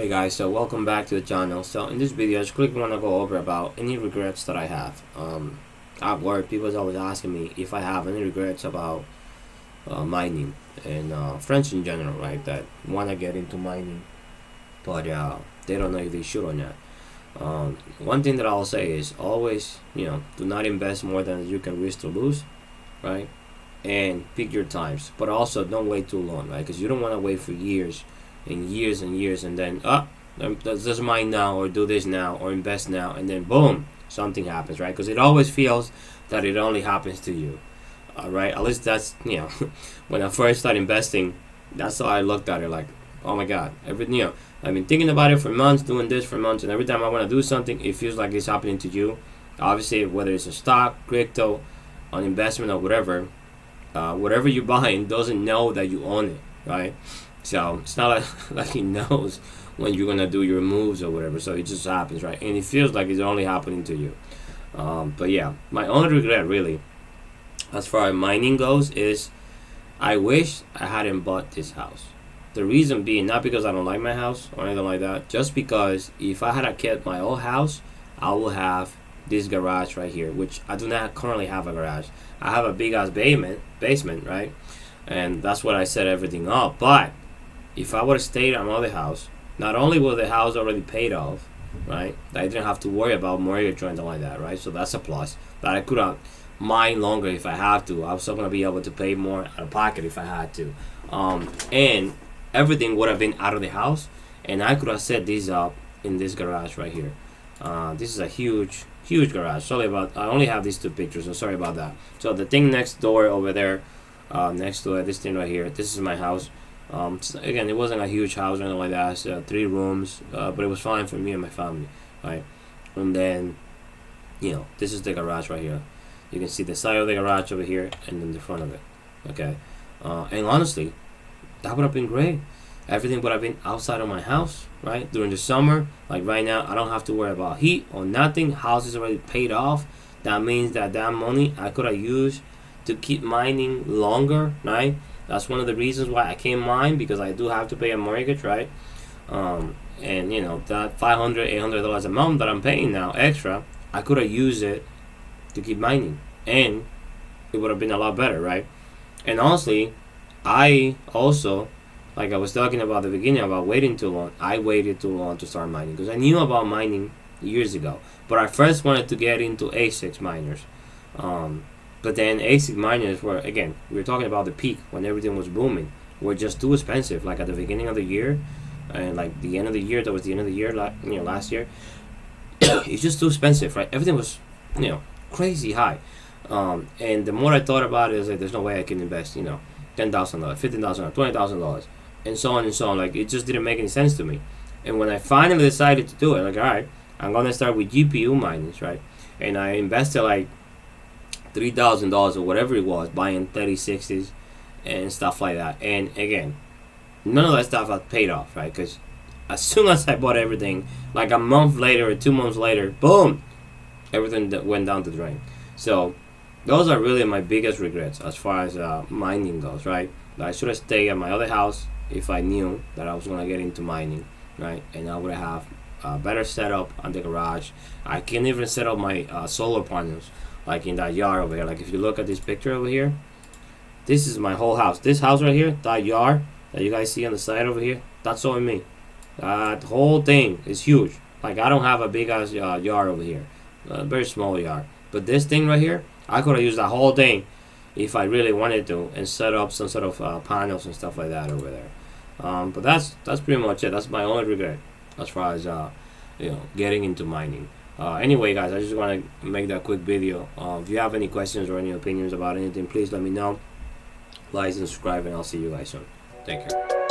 Hey guys, so welcome back to the channel. So in this video, I just quickly want to go over about any regrets that I have. At work, people's always asking me if I have any regrets about mining and friends in general, right? That want to get into mining, but they don't know if they should or not. One thing that I'll say is always, do not invest more than you can risk to lose, right? And pick your times, but also don't wait too long, right? Because you don't want to wait for years and years and years and then let's mine now or do this now or invest now and then boom, something happens, right? Because it always feels that it only happens to you, right? At least that's when I first started investing, that's how I looked at it, like, oh my god, everything. I've been thinking about it for months, doing this for months, and every time I want to do something, it feels like it's happening to you. Obviously, whether it's a stock, crypto, an investment, or whatever, whatever you're buying doesn't know that you own it, right? So it's not like he knows when you're gonna do your moves or whatever. So it just happens, right? And it feels like it's only happening to you. But yeah, my only regret really, as far as mining goes, is I wish I hadn't bought this house. The reason being not because I don't like my house or anything like that, just because if I had kept my old house, I will have this garage right here, which I do not currently have a garage. I have a big ass basement, right? And that's what I set everything up. But if I would have stayed at another house, not only was the house already paid off, right? I didn't have to worry about mortgage or anything like that, right? So that's a plus. That I could have mined longer if I have to. I was still gonna be able to pay more out of pocket if I had to. And everything would have been out of the house, and I could have set this up in this garage right here. This is a huge garage. Sorry about, I only have these two pictures, so sorry about that. So the thing next door over there, next to it, this thing right here, this is my house. Again, it wasn't a huge house or anything like that. It's 3 rooms, but it was fine for me and my family, right? And then, this is the garage right here. You can see the side of the garage over here, and then the front of it. Okay, and honestly, that would have been great. Everything would have been outside of my house, right? During the summer, like right now, I don't have to worry about heat or nothing. House is already paid off. That means that money I could have used to keep mining longer, right? That's one of the reasons why I can't mine, because I do have to pay a mortgage, right? And that $500, $800 a month that I'm paying now extra, I could have used it to keep mining, and it would have been a lot better, right? And honestly, I also, like I was talking about at the beginning about waiting too long, I waited too long to start mining because I knew about mining years ago. But I first wanted to get into ASIC miners. But then ASIC miners were, again, we were talking about the peak when everything was booming, were just too expensive. Like at the beginning of the year, and like the end of the year, that was the end of the year, last year, it's just too expensive, right? Everything was, crazy high. And the more I thought about it, I was like, there's no way I can invest, $10,000, $15,000, $20,000, and so on and so on. Like, it just didn't make any sense to me. And when I finally decided to do it, like, all right, I'm gonna start with GPU miners, right? And I invested like $3,000 or whatever it was, buying 3060s and stuff like that. And again, none of that stuff had paid off, right? Because as soon as I bought everything, like a month later or 2 months later, boom, everything that went down the drain. So those are really my biggest regrets as far as mining goes, right? I should have stayed at my other house if I knew that I was gonna get into mining, right? And I would have a better setup on the garage. I can even set up my solar panels like in that yard over here. Like if you look at this picture over here, this is my whole house. This house right here, that yard that you guys see on the side over here, that's all me. That whole thing is huge. Like I don't have a big ass yard over here, a very small yard. But this thing right here, I could have used that whole thing if I really wanted to and set up some sort of panels and stuff like that over there. But that's pretty much it. That's my only regret as far as getting into mining. Anyway, guys, I just want to make that quick video. If you have any questions or any opinions about anything, please let me know. Like and subscribe, and I'll see you guys soon. Take care.